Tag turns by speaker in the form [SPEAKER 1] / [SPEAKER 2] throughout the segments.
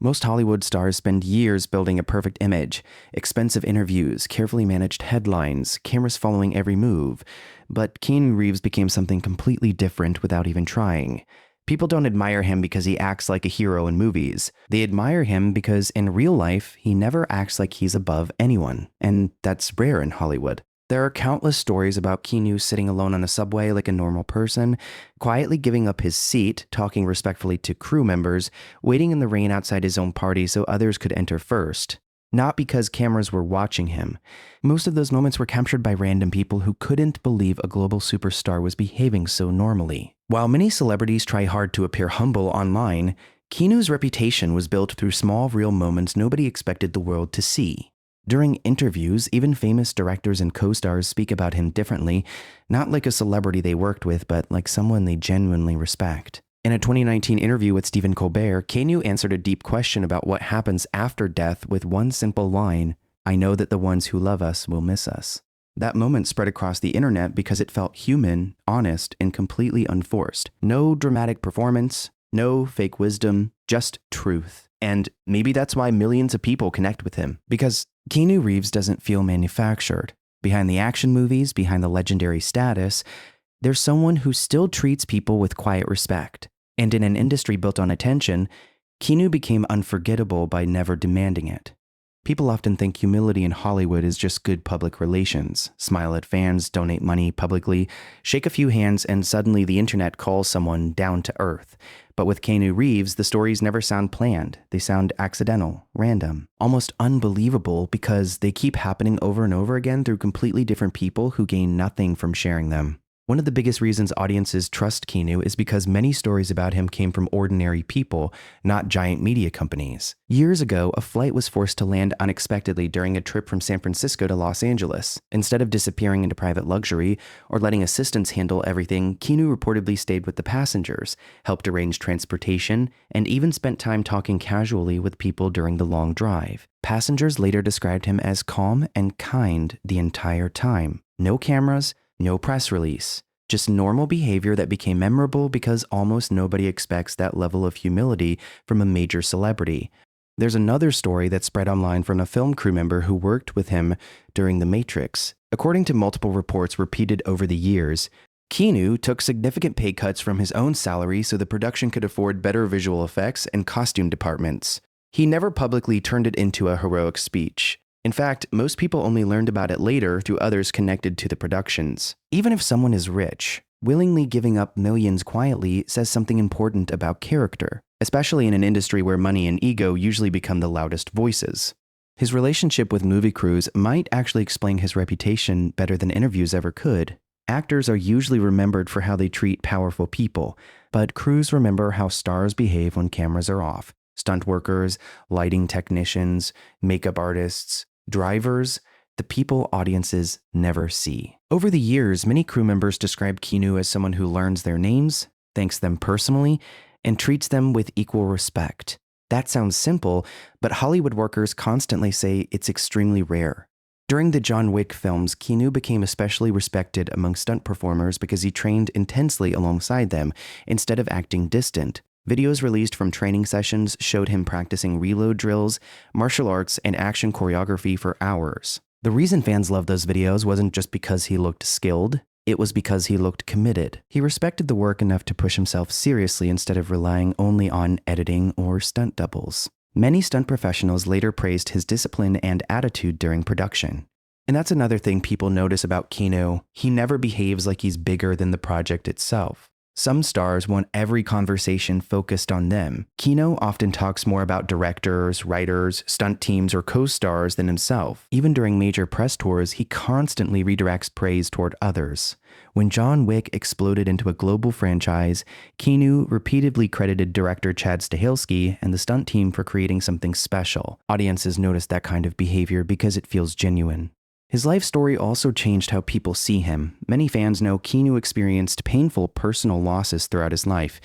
[SPEAKER 1] Most Hollywood stars spend years building a perfect image, expensive interviews, carefully managed headlines, cameras following every move. But Keanu Reeves became something completely different without even trying. People don't admire him because he acts like a hero in movies. They admire him because in real life, he never acts like he's above anyone. And that's rare in Hollywood. There are countless stories about Keanu sitting alone on a subway like a normal person, quietly giving up his seat, talking respectfully to crew members, waiting in the rain outside his own party so others could enter first. Not because cameras were watching him. Most of those moments were captured by random people who couldn't believe a global superstar was behaving so normally. While many celebrities try hard to appear humble online, Keanu's reputation was built through small, real moments nobody expected the world to see. During interviews, even famous directors and co-stars speak about him differently, not like a celebrity they worked with, but like someone they genuinely respect. In a 2019 interview with Stephen Colbert, Keanu answered a deep question about what happens after death with one simple line, "I know that the ones who love us will miss us." That moment spread across the internet because it felt human, honest, and completely unforced. No dramatic performance, no fake wisdom, just truth. And maybe that's why millions of people connect with him, because Keanu Reeves doesn't feel manufactured. Behind the action movies, behind the legendary status, there's someone who still treats people with quiet respect. And in an industry built on attention, Keanu became unforgettable by never demanding it. People often think humility in Hollywood is just good public relations. Smile at fans, donate money publicly, shake a few hands, and suddenly the internet calls someone down to earth. But with Keanu Reeves, the stories never sound planned. They sound accidental, random, almost unbelievable because they keep happening over and over again through completely different people who gain nothing from sharing them. One of the biggest reasons audiences trust Keanu is because many stories about him came from ordinary people, not giant media companies. Years ago, a flight was forced to land unexpectedly during a trip from San Francisco to Los Angeles. Instead of disappearing into private luxury or letting assistants handle everything, Keanu reportedly stayed with the passengers, helped arrange transportation, and even spent time talking casually with people during the long drive. Passengers later described him as calm and kind the entire time. No cameras, no press release, just normal behavior that became memorable because almost nobody expects that level of humility from a major celebrity. There's another story that spread online from a film crew member who worked with him during The Matrix. According to multiple reports repeated over the years, Keanu took significant pay cuts from his own salary so the production could afford better visual effects and costume departments. He never publicly turned it into a heroic speech. In fact, most people only learned about it later through others connected to the productions. Even if someone is rich, willingly giving up millions quietly says something important about character, especially in an industry where money and ego usually become the loudest voices. His relationship with movie crews might actually explain his reputation better than interviews ever could. Actors are usually remembered for how they treat powerful people, but crews remember how stars behave when cameras are off. Stunt workers, lighting technicians, makeup artists, drivers, the people audiences never see. Over the years, many crew members describe Keanu as someone who learns their names, thanks them personally, and treats them with equal respect. That sounds simple, but Hollywood workers constantly say it's extremely rare. During the John Wick films, Keanu became especially respected among stunt performers because he trained intensely alongside them instead of acting distant. Videos released from training sessions showed him practicing reload drills, martial arts, and action choreography for hours. The reason fans loved those videos wasn't just because he looked skilled, it was because he looked committed. He respected the work enough to push himself seriously instead of relying only on editing or stunt doubles. Many stunt professionals later praised his discipline and attitude during production. And that's another thing people notice about Keanu. He never behaves like he's bigger than the project itself. Some stars want every conversation focused on them. Keanu often talks more about directors, writers, stunt teams, or co-stars than himself. Even during major press tours, he constantly redirects praise toward others. When John Wick exploded into a global franchise, Keanu repeatedly credited director Chad Stahelski and the stunt team for creating something special. Audiences notice that kind of behavior because it feels genuine. His life story also changed how people see him. Many fans know Keanu experienced painful personal losses throughout his life,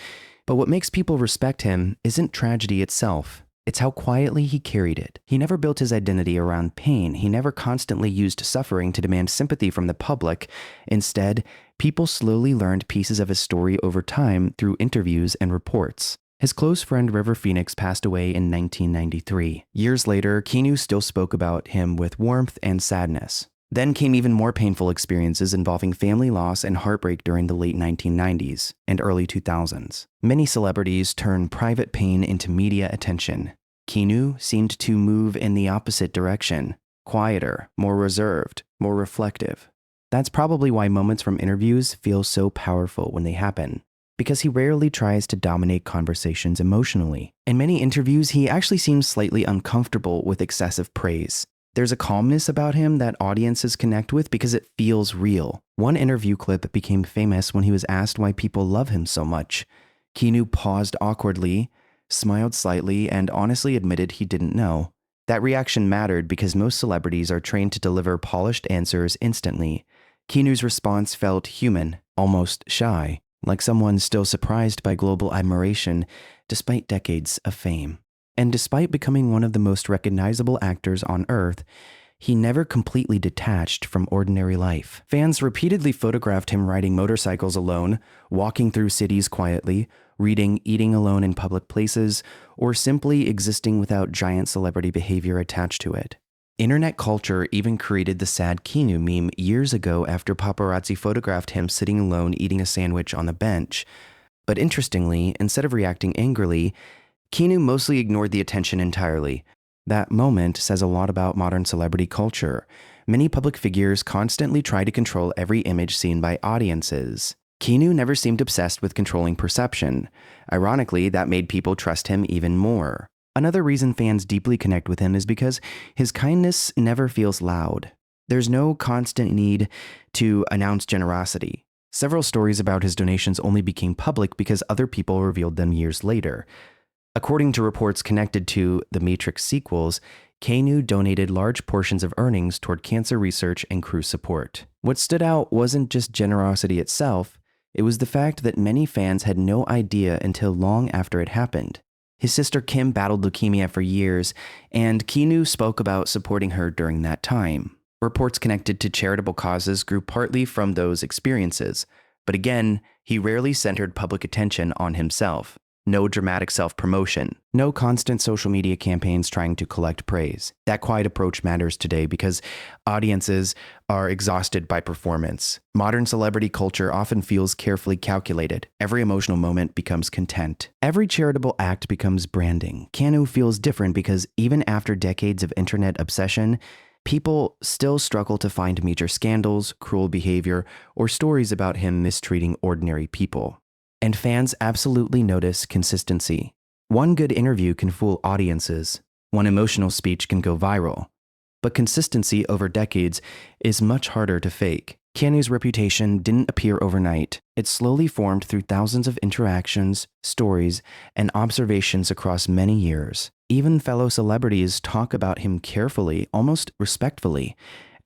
[SPEAKER 1] but what makes people respect him isn't tragedy itself. It's how quietly he carried it. He never built his identity around pain. He never constantly used suffering to demand sympathy from the public. Instead, people slowly learned pieces of his story over time through interviews and reports. His close friend River Phoenix passed away in 1993. Years later, Keanu still spoke about him with warmth and sadness. Then came even more painful experiences involving family loss and heartbreak during the late 1990s and early 2000s. Many celebrities turn private pain into media attention. Keanu seemed to move in the opposite direction, quieter, more reserved, more reflective. That's probably why moments from interviews feel so powerful when they happen, because he rarely tries to dominate conversations emotionally. In many interviews, he actually seems slightly uncomfortable with excessive praise. There's a calmness about him that audiences connect with because it feels real. One interview clip became famous when he was asked why people love him so much. Keanu paused awkwardly, smiled slightly, and honestly admitted he didn't know. That reaction mattered because most celebrities are trained to deliver polished answers instantly. Keanu's response felt human, almost shy, like someone still surprised by global admiration despite decades of fame. And despite becoming one of the most recognizable actors on Earth, he never completely detached from ordinary life. Fans repeatedly photographed him riding motorcycles alone, walking through cities quietly, eating alone in public places, or simply existing without giant celebrity behavior attached to it. Internet culture even created the sad Keanu meme years ago after paparazzi photographed him sitting alone eating a sandwich on a bench. But interestingly, instead of reacting angrily, Keanu mostly ignored the attention entirely. That moment says a lot about modern celebrity culture. Many public figures constantly try to control every image seen by audiences. Keanu never seemed obsessed with controlling perception. Ironically, that made people trust him even more. Another reason fans deeply connect with him is because his kindness never feels loud. There's no constant need to announce generosity. Several stories about his donations only became public because other people revealed them years later. According to reports connected to the Matrix sequels, Keanu donated large portions of earnings toward cancer research and crew support. What stood out wasn't just generosity itself, it was the fact that many fans had no idea until long after it happened. His sister Kim battled leukemia for years, and Keanu spoke about supporting her during that time. Reports connected to charitable causes grew partly from those experiences, but again, he rarely centered public attention on himself. No dramatic self-promotion, no constant social media campaigns trying to collect praise. That quiet approach matters today because audiences are exhausted by performance. Modern celebrity culture often feels carefully calculated. Every emotional moment becomes content. Every charitable act becomes branding. Keanu feels different because even after decades of internet obsession, people still struggle to find major scandals, cruel behavior, or stories about him mistreating ordinary people. And fans absolutely notice consistency. One good interview can fool audiences. One emotional speech can go viral. But consistency over decades is much harder to fake. Keanu's reputation didn't appear overnight. It slowly formed through thousands of interactions, stories, and observations across many years. Even fellow celebrities talk about him carefully, almost respectfully.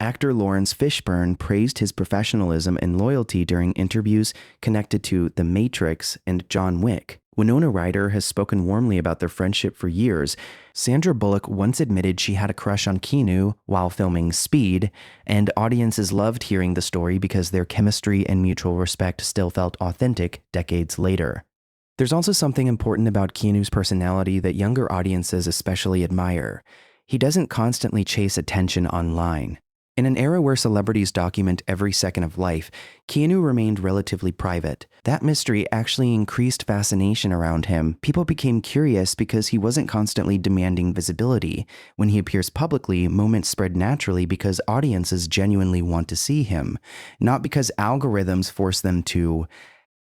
[SPEAKER 1] Actor Lawrence Fishburne praised his professionalism and loyalty during interviews connected to The Matrix and John Wick. Winona Ryder has spoken warmly about their friendship for years. Sandra Bullock once admitted she had a crush on Keanu while filming Speed, and audiences loved hearing the story because their chemistry and mutual respect still felt authentic decades later. There's also something important about Keanu's personality that younger audiences especially admire. He doesn't constantly chase attention online. In an era where celebrities document every second of life, Keanu remained relatively private. That mystery actually increased fascination around him. People became curious because he wasn't constantly demanding visibility. When he appears publicly, moments spread naturally because audiences genuinely want to see him, not because algorithms force them to.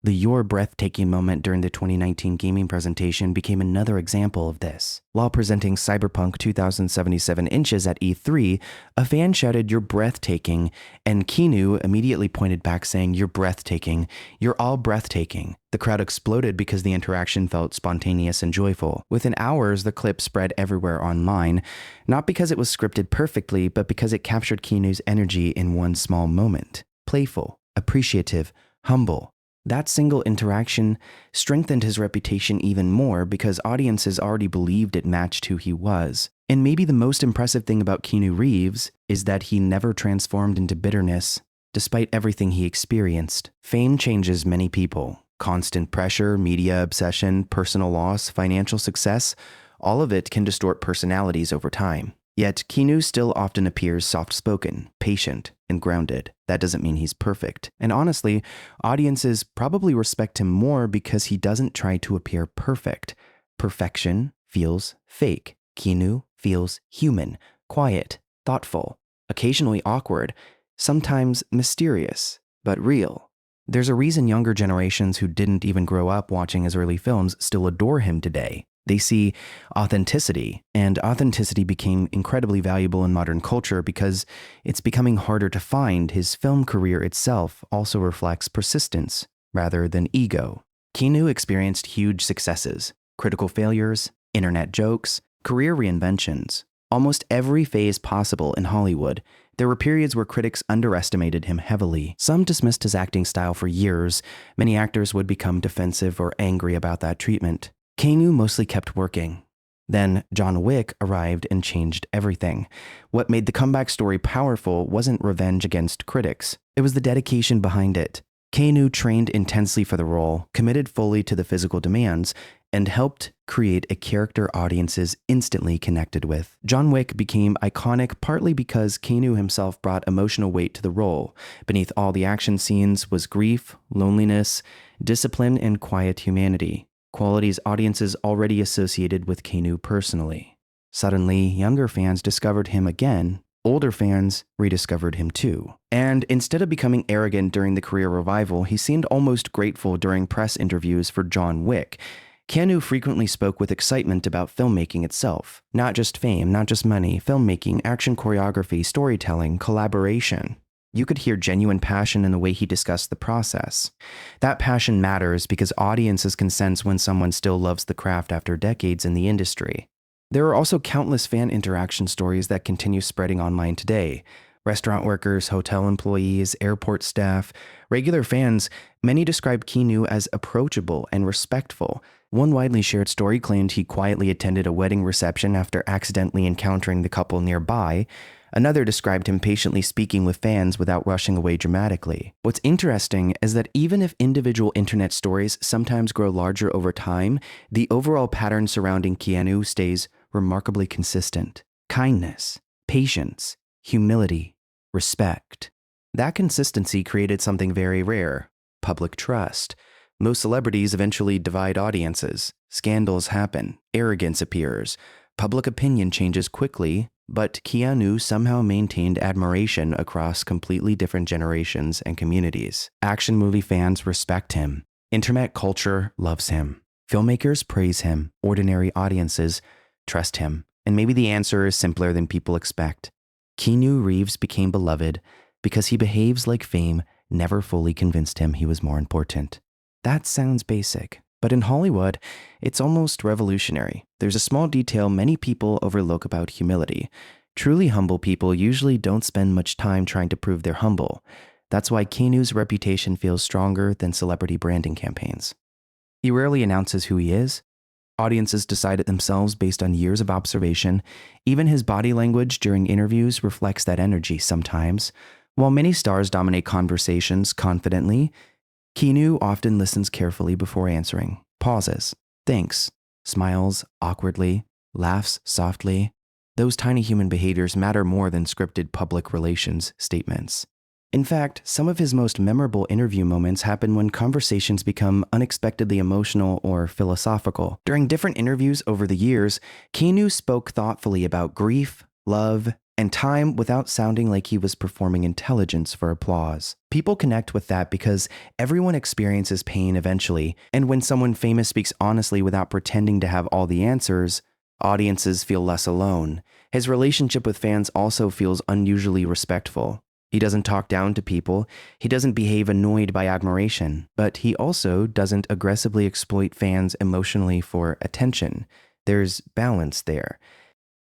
[SPEAKER 1] The "You're breathtaking" moment during the 2019 gaming presentation became another example of this. While presenting Cyberpunk 2077 inches at E3, a fan shouted, "You're breathtaking," and Keanu immediately pointed back saying, "You're breathtaking. You're all breathtaking." The crowd exploded because the interaction felt spontaneous and joyful. Within hours, the clip spread everywhere online, not because it was scripted perfectly, but because it captured Keanu's energy in one small moment. Playful, appreciative, humble. That single interaction strengthened his reputation even more because audiences already believed it matched who he was. And maybe the most impressive thing about Keanu Reeves is that he never transformed into bitterness, despite everything he experienced. Fame changes many people. Constant pressure, media obsession, personal loss, financial success, all of it can distort personalities over time. Yet, Keanu still often appears soft-spoken, patient, and grounded. That doesn't mean he's perfect. And honestly, audiences probably respect him more because he doesn't try to appear perfect. Perfection feels fake. Keanu feels human, quiet, thoughtful, occasionally awkward, sometimes mysterious, but real. There's a reason younger generations who didn't even grow up watching his early films still adore him today. They see authenticity, and authenticity became incredibly valuable in modern culture because it's becoming harder to find. His film career itself also reflects persistence rather than ego. Keanu experienced huge successes, critical failures, internet jokes, career reinventions. Almost every phase possible in Hollywood, there were periods where critics underestimated him heavily. Some dismissed his acting style for years. Many actors would become defensive or angry about that treatment. Keanu mostly kept working. Then John Wick arrived and changed everything. What made the comeback story powerful wasn't revenge against critics. It was the dedication behind it. Keanu trained intensely for the role, committed fully to the physical demands, and helped create a character audiences instantly connected with. John Wick became iconic partly because Keanu himself brought emotional weight to the role. Beneath all the action scenes was grief, loneliness, discipline, and quiet humanity. Qualities audiences already associated with Keanu personally. Suddenly, younger fans discovered him again. Older fans rediscovered him too. And instead of becoming arrogant during the career revival, he seemed almost grateful during press interviews for John Wick. Keanu frequently spoke with excitement about filmmaking itself. Not just fame, not just money, filmmaking, action choreography, storytelling, collaboration. You could hear genuine passion in the way he discussed the process. That passion matters because audiences can sense when someone still loves the craft after decades in the industry. There are also countless fan interaction stories that continue spreading online today. Restaurant workers, hotel employees, airport staff, regular fans, many described Keanu as approachable and respectful. One widely shared story claimed he quietly attended a wedding reception after accidentally encountering the couple nearby. Another described him patiently speaking with fans without rushing away dramatically. What's interesting is that even if individual internet stories sometimes grow larger over time, the overall pattern surrounding Keanu stays remarkably consistent. Kindness, patience, humility, respect. That consistency created something very rare: public trust. Most celebrities eventually divide audiences. Scandals happen. Arrogance appears. Public opinion changes quickly, but Keanu somehow maintained admiration across completely different generations and communities. Action movie fans respect him. Internet culture loves him. Filmmakers praise him. Ordinary audiences trust him. And maybe the answer is simpler than people expect. Keanu Reeves became beloved because he behaves like fame never fully convinced him he was more important. That sounds basic, but in Hollywood, it's almost revolutionary. There's a small detail many people overlook about humility. Truly humble people usually don't spend much time trying to prove they're humble. That's why Keanu's reputation feels stronger than celebrity branding campaigns. He rarely announces who he is. Audiences decide it themselves based on years of observation. Even his body language during interviews reflects that energy sometimes. While many stars dominate conversations confidently, Keanu often listens carefully before answering, pauses, thinks, smiles awkwardly, laughs softly. Those tiny human behaviors matter more than scripted public relations statements. In fact, some of his most memorable interview moments happen when conversations become unexpectedly emotional or philosophical. During different interviews over the years, Keanu spoke thoughtfully about grief, love, and time without sounding like he was performing intelligence for applause. People connect with that because everyone experiences pain eventually, and when someone famous speaks honestly without pretending to have all the answers, audiences feel less alone. His relationship with fans also feels unusually respectful. He doesn't talk down to people, he doesn't behave annoyed by admiration, but he also doesn't aggressively exploit fans emotionally for attention. There's balance there.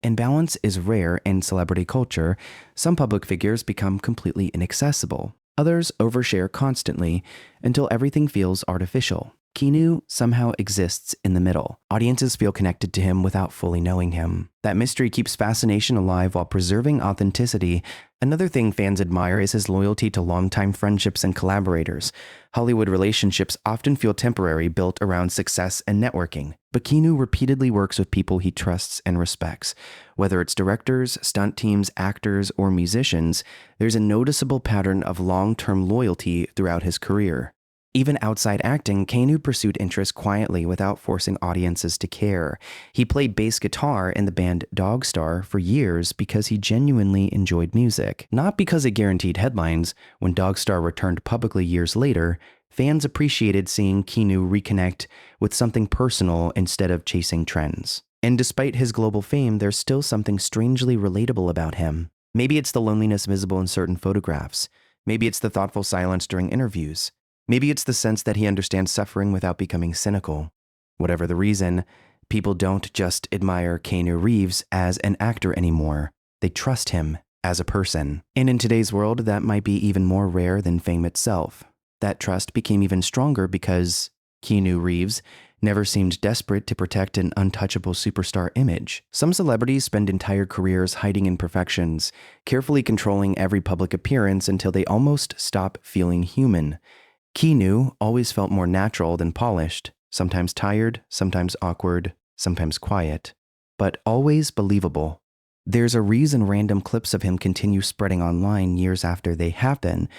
[SPEAKER 1] And balance is rare in celebrity culture. Some public figures become completely inaccessible. Others overshare constantly until everything feels artificial. Keanu somehow exists in the middle. Audiences feel connected to him without fully knowing him. That mystery keeps fascination alive while preserving authenticity. Another thing fans admire is his loyalty to longtime friendships and collaborators. Hollywood relationships often feel temporary, built around success and networking. But Keanu repeatedly works with people he trusts and respects. Whether it's directors, stunt teams, actors, or musicians, there's a noticeable pattern of long-term loyalty throughout his career. Even outside acting, Keanu pursued interests quietly without forcing audiences to care. He played bass guitar in the band Dogstar for years because he genuinely enjoyed music, not because it guaranteed headlines. When Dogstar returned publicly years later, fans appreciated seeing Keanu reconnect with something personal instead of chasing trends. And despite his global fame, there's still something strangely relatable about him. Maybe it's the loneliness visible in certain photographs. Maybe it's the thoughtful silence during interviews. Maybe it's the sense that he understands suffering without becoming cynical. Whatever the reason, people don't just admire Keanu Reeves as an actor anymore. They trust him as a person. And in today's world, that might be even more rare than fame itself. That trust became even stronger because Keanu Reeves never seemed desperate to protect an untouchable superstar image. Some celebrities spend entire careers hiding imperfections, carefully controlling every public appearance until they almost stop feeling human. Keanu always felt more natural than polished, sometimes tired, sometimes awkward, sometimes quiet, but always believable. There's a reason random clips of him continue spreading online years after they happen.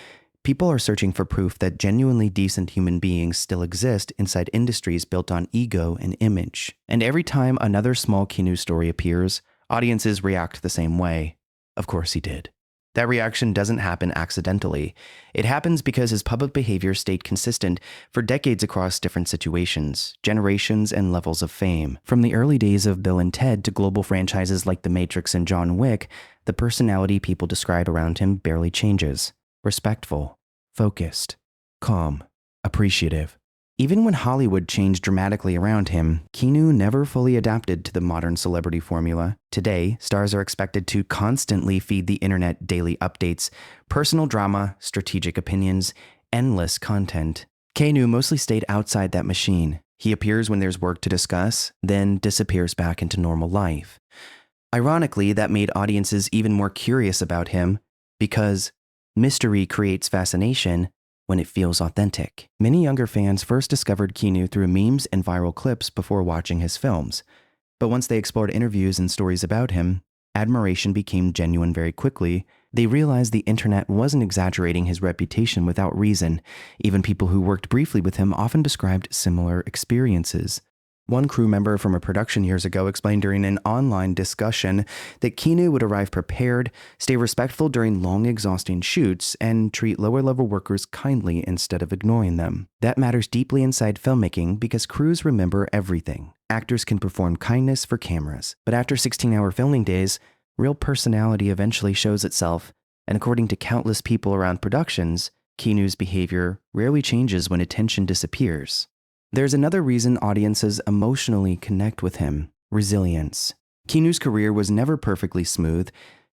[SPEAKER 1] People are searching for proof that genuinely decent human beings still exist inside industries built on ego and image. And every time another small Keanu story appears, audiences react the same way. Of course he did. That reaction doesn't happen accidentally. It happens because his public behavior stayed consistent for decades across different situations, generations, and levels of fame. From the early days of Bill and Ted to global franchises like The Matrix and John Wick, the personality people describe around him barely changes. Respectful, focused, calm, appreciative. Even when Hollywood changed dramatically around him, Keanu never fully adapted to the modern celebrity formula. Today, stars are expected to constantly feed the internet daily updates, personal drama, strategic opinions, endless content. Keanu mostly stayed outside that machine. He appears when there's work to discuss, then disappears back into normal life. Ironically, that made audiences even more curious about him because mystery creates fascination when it feels authentic. Many younger fans first discovered Keanu through memes and viral clips before watching his films. But once they explored interviews and stories about him, admiration became genuine very quickly. They realized the internet wasn't exaggerating his reputation without reason. Even people who worked briefly with him often described similar experiences. One crew member from a production years ago explained during an online discussion that Keanu would arrive prepared, stay respectful during long, exhausting shoots, and treat lower-level workers kindly instead of ignoring them. That matters deeply inside filmmaking because crews remember everything. Actors can perform kindness for cameras, but after 16-hour filming days, real personality eventually shows itself, and according to countless people around productions, Keanu's behavior rarely changes when attention disappears. There's another reason audiences emotionally connect with him: resilience. Keanu's career was never perfectly smooth.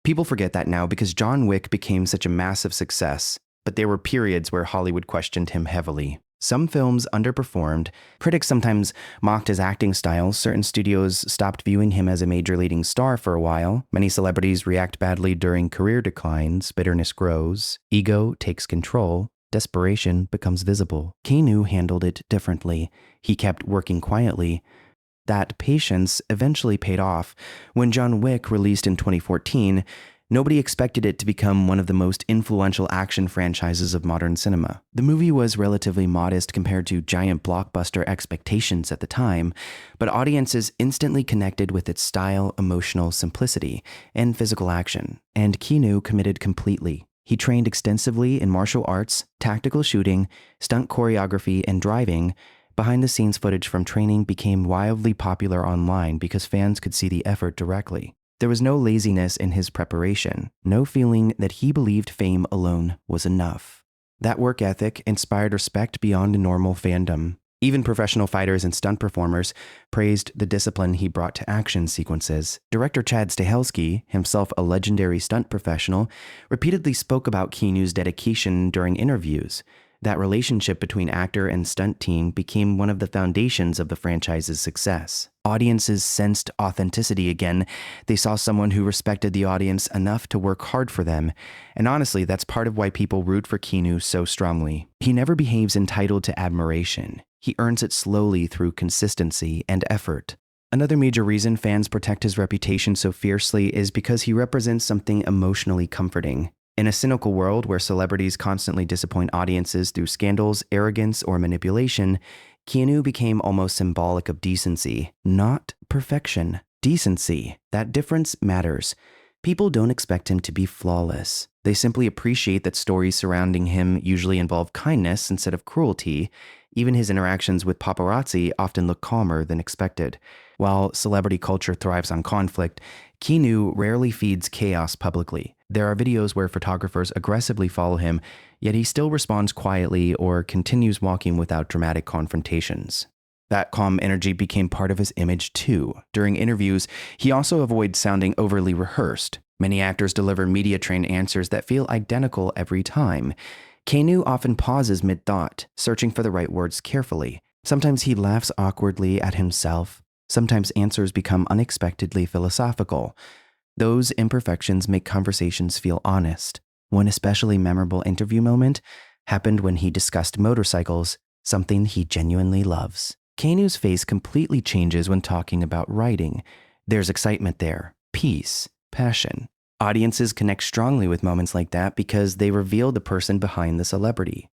[SPEAKER 1] People forget that now because John Wick became such a massive success, but there were periods where Hollywood questioned him heavily. Some films underperformed. Critics sometimes mocked his acting style. Certain studios stopped viewing him as a major leading star for a while. Many celebrities react badly during career declines. Bitterness grows. Ego takes control. Desperation becomes visible. Keanu handled it differently. He kept working quietly. That patience eventually paid off. When John Wick released in 2014, nobody expected it to become one of the most influential action franchises of modern cinema. The movie was relatively modest compared to giant blockbuster expectations at the time, but audiences instantly connected with its style, emotional simplicity, and physical action. And Keanu committed completely. He trained extensively in martial arts, tactical shooting, stunt choreography, and driving. Behind-the-scenes footage from training became wildly popular online because fans could see the effort directly. There was no laziness in his preparation, no feeling that he believed fame alone was enough. That work ethic inspired respect beyond normal fandom. Even professional fighters and stunt performers praised the discipline he brought to action sequences. Director Chad Stahelski, himself a legendary stunt professional, repeatedly spoke about Keanu's dedication during interviews. That relationship between actor and stunt team became one of the foundations of the franchise's success. Audiences sensed authenticity again. They saw someone who respected the audience enough to work hard for them. And honestly, that's part of why people root for Keanu so strongly. He never behaves entitled to admiration. He earns it slowly through consistency and effort. Another major reason fans protect his reputation so fiercely is because he represents something emotionally comforting. In a cynical world where celebrities constantly disappoint audiences through scandals, arrogance, or manipulation, Keanu became almost symbolic of decency, not perfection. Decency. That difference matters. People don't expect him to be flawless. They simply appreciate that stories surrounding him usually involve kindness instead of cruelty. Even his interactions with paparazzi often look calmer than expected. While celebrity culture thrives on conflict, Keanu rarely feeds chaos publicly. There are videos where photographers aggressively follow him, yet he still responds quietly or continues walking without dramatic confrontations. That calm energy became part of his image too. During interviews, he also avoids sounding overly rehearsed. Many actors deliver media-trained answers that feel identical every time. Keanu often pauses mid-thought, searching for the right words carefully. Sometimes he laughs awkwardly at himself. Sometimes answers become unexpectedly philosophical. Those imperfections make conversations feel honest. One especially memorable interview moment happened when he discussed motorcycles, something he genuinely loves. Keanu's face completely changes when talking about writing. There's excitement there, peace, passion. Audiences connect strongly with moments like that because they reveal the person behind the celebrity.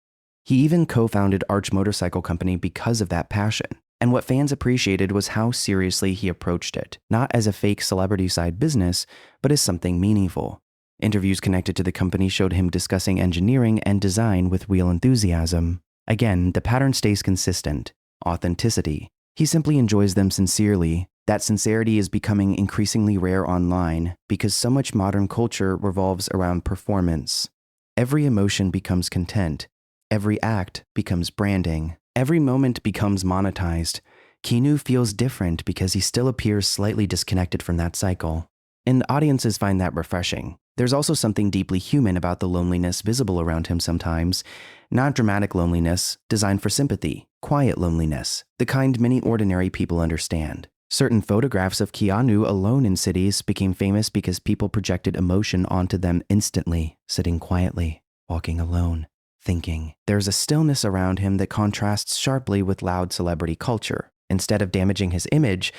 [SPEAKER 1] He even co-founded Arch Motorcycle Company because of that passion. And what fans appreciated was how seriously he approached it, not as a fake celebrity side business, but as something meaningful. Interviews connected to the company showed him discussing engineering and design with real enthusiasm. Again, the pattern stays consistent: authenticity. He simply enjoys them sincerely. That sincerity is becoming increasingly rare online because so much modern culture revolves around performance. Every emotion becomes content. Every act becomes branding. Every moment becomes monetized. Keanu feels different because he still appears slightly disconnected from that cycle. And audiences find that refreshing. There's also something deeply human about the loneliness visible around him sometimes. Not dramatic loneliness, designed for sympathy. Quiet loneliness, the kind many ordinary people understand. Certain photographs of Keanu alone in cities became famous because people projected emotion onto them instantly, sitting quietly, walking alone, thinking. There's a stillness around him that contrasts sharply with loud celebrity culture. Instead of damaging his image,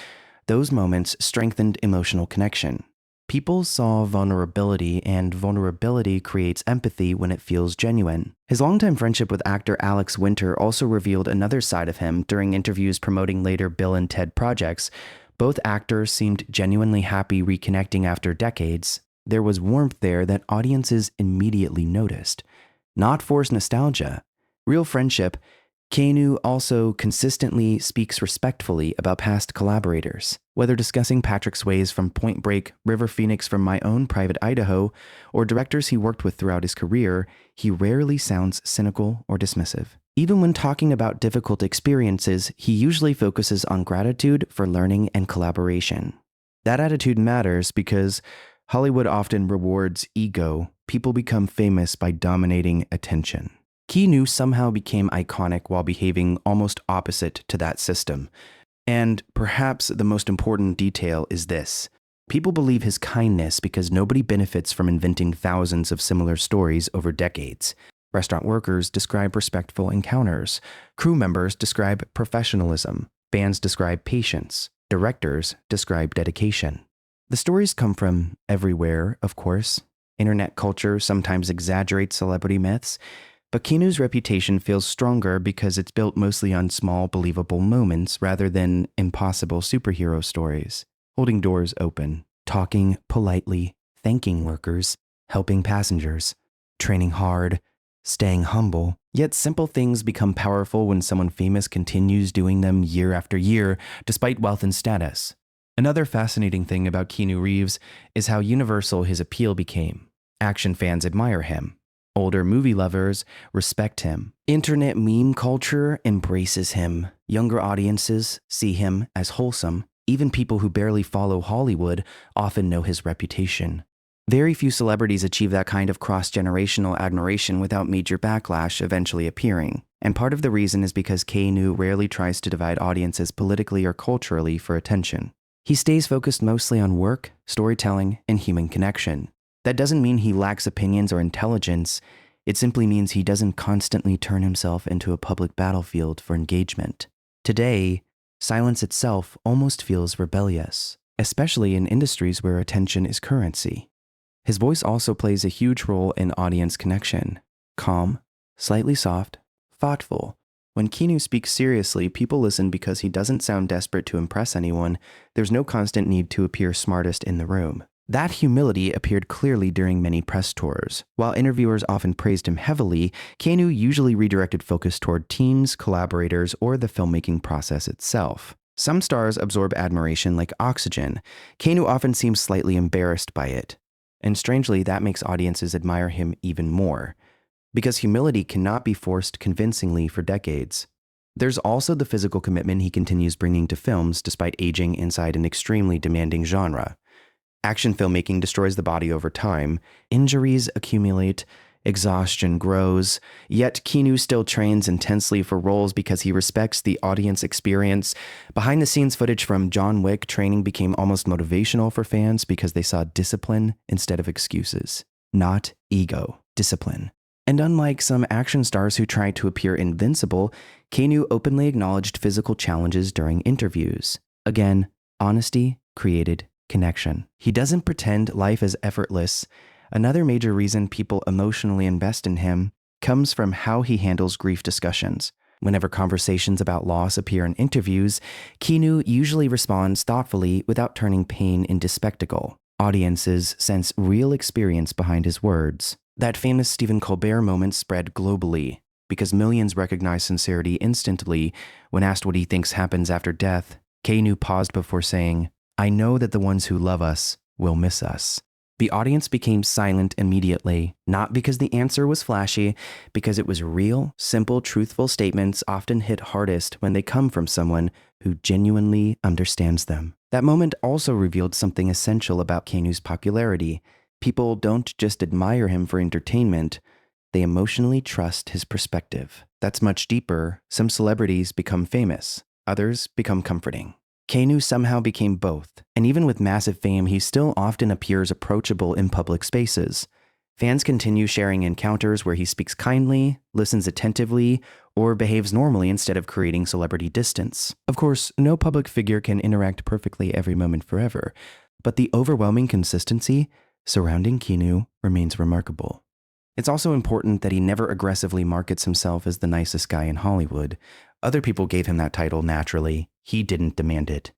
[SPEAKER 1] those moments strengthened emotional connection. People saw vulnerability, and vulnerability creates empathy when it feels genuine. His longtime friendship with actor Alex Winter also revealed another side of him during interviews promoting later Bill and Ted projects. Both actors seemed genuinely happy reconnecting after decades. There was warmth there that audiences immediately noticed. Not forced nostalgia, real friendship. Keanu also consistently speaks respectfully about past collaborators. Whether discussing Patrick Swayze from Point Break, River Phoenix from My Own Private Idaho, or directors he worked with throughout his career, he rarely sounds cynical or dismissive. Even when talking about difficult experiences, he usually focuses on gratitude for learning and collaboration. That attitude matters because Hollywood often rewards ego. People become famous by dominating attention. Keanu somehow became iconic while behaving almost opposite to that system. And perhaps the most important detail is this: people believe his kindness because nobody benefits from inventing thousands of similar stories over decades. Restaurant workers describe respectful encounters. Crew members describe professionalism. Bands describe patience. Directors describe dedication. The stories come from everywhere, of course. Internet culture sometimes exaggerates celebrity myths, but Keanu's reputation feels stronger because it's built mostly on small, believable moments rather than impossible superhero stories. Holding doors open, talking politely, thanking workers, helping passengers, training hard, staying humble. Yet simple things become powerful when someone famous continues doing them year after year, despite wealth and status. Another fascinating thing about Keanu Reeves is how universal his appeal became. Action fans admire him. Older movie lovers respect him. Internet meme culture embraces him. Younger audiences see him as wholesome. Even people who barely follow Hollywood often know his reputation. Very few celebrities achieve that kind of cross-generational admiration without major backlash eventually appearing. And part of the reason is because Keanu rarely tries to divide audiences politically or culturally for attention. He stays focused mostly on work, storytelling, and human connection. That doesn't mean he lacks opinions or intelligence. It simply means he doesn't constantly turn himself into a public battlefield for engagement. Today, silence itself almost feels rebellious, especially in industries where attention is currency. His voice also plays a huge role in audience connection. Calm, slightly soft, thoughtful. When Keanu speaks seriously, people listen because he doesn't sound desperate to impress anyone. There's no constant need to appear smartest in the room. That humility appeared clearly during many press tours. While interviewers often praised him heavily, Keanu usually redirected focus toward teams, collaborators, or the filmmaking process itself. Some stars absorb admiration like oxygen. Keanu often seems slightly embarrassed by it. And strangely, that makes audiences admire him even more, because humility cannot be forced convincingly for decades. There's also the physical commitment he continues bringing to films despite aging inside an extremely demanding genre. Action filmmaking destroys the body over time, injuries accumulate, exhaustion grows, yet Keanu still trains intensely for roles because he respects the audience experience. Behind-the-scenes footage from John Wick training became almost motivational for fans because they saw discipline instead of excuses. Not ego, discipline. And unlike some action stars who try to appear invincible, Keanu openly acknowledged physical challenges during interviews. Again, honesty created connection. He doesn't pretend life is effortless. Another major reason people emotionally invest in him comes from how he handles grief discussions. Whenever conversations about loss appear in interviews, Keanu usually responds thoughtfully without turning pain into spectacle. Audiences sense real experience behind his words. That famous Stephen Colbert moment spread globally because millions recognize sincerity instantly. When asked what he thinks happens after death, Keanu paused before saying, "I know that the ones who love us will miss us." The audience became silent immediately, not because the answer was flashy, because it was real, simple, truthful statements often hit hardest when they come from someone who genuinely understands them. That moment also revealed something essential about Keanu's popularity. People don't just admire him for entertainment, they emotionally trust his perspective. That's much deeper. Some celebrities become famous, others become comforting. Keanu somehow became both, and even with massive fame, he still often appears approachable in public spaces. Fans continue sharing encounters where he speaks kindly, listens attentively, or behaves normally instead of creating celebrity distance. Of course, no public figure can interact perfectly every moment forever, but the overwhelming consistency surrounding Keanu remains remarkable. It's also important that he never aggressively markets himself as the nicest guy in Hollywood. Other people gave him that title naturally. He didn't demand it.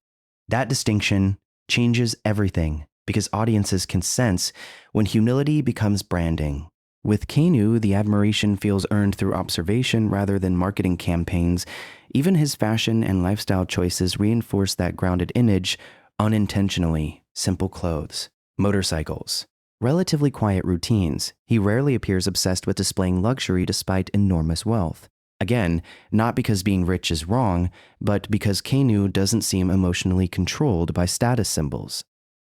[SPEAKER 1] That distinction changes everything because audiences can sense when humility becomes branding. With Keanu, the admiration feels earned through observation rather than marketing campaigns. Even his fashion and lifestyle choices reinforce that grounded image unintentionally. Simple clothes, motorcycles, relatively quiet routines. He rarely appears obsessed with displaying luxury despite enormous wealth. Again, not because being rich is wrong, but because Keanu doesn't seem emotionally controlled by status symbols.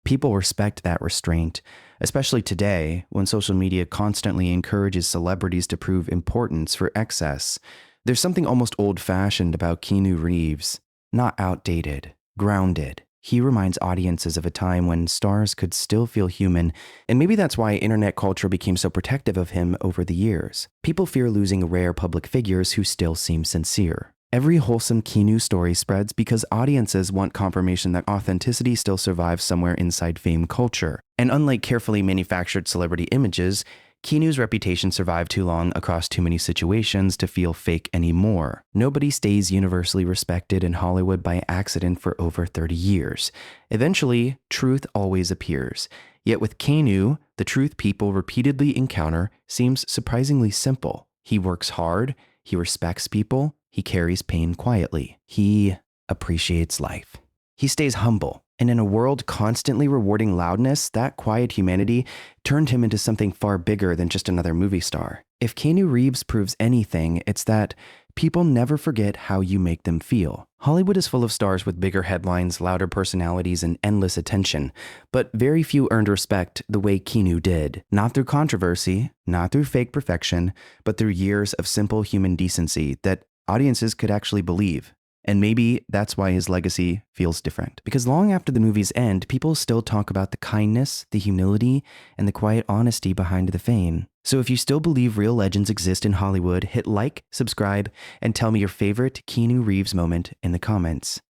[SPEAKER 1] People respect that restraint, especially today when social media constantly encourages celebrities to prove importance for excess. There's something almost old-fashioned about Keanu Reeves, not outdated, grounded. He reminds audiences of a time when stars could still feel human, and maybe that's why internet culture became so protective of him over the years. People fear losing rare public figures who still seem sincere. Every wholesome Keanu story spreads because audiences want confirmation that authenticity still survives somewhere inside fame culture. And unlike carefully manufactured celebrity images, Keanu's reputation survived too long across too many situations to feel fake anymore. Nobody stays universally respected in Hollywood by accident for over 30 years. Eventually, truth always appears. Yet with Keanu, the truth people repeatedly encounter seems surprisingly simple. He works hard, he respects people, he carries pain quietly. He appreciates life. He stays humble. And in a world constantly rewarding loudness, that quiet humanity turned him into something far bigger than just another movie star. If Keanu Reeves proves anything, it's that People never forget how you make them feel. Hollywood is full of stars with bigger headlines, louder personalities, and endless attention, but very few earned respect the way Keanu did. Not through controversy, not through fake perfection, but through years of simple human decency that audiences could actually believe. And maybe that's why his legacy feels different. Because long after the movies end, people still talk about the kindness, the humility, and the quiet honesty behind the fame. So if you still believe real legends exist in Hollywood, hit like, subscribe, and tell me your favorite Keanu Reeves moment in the comments.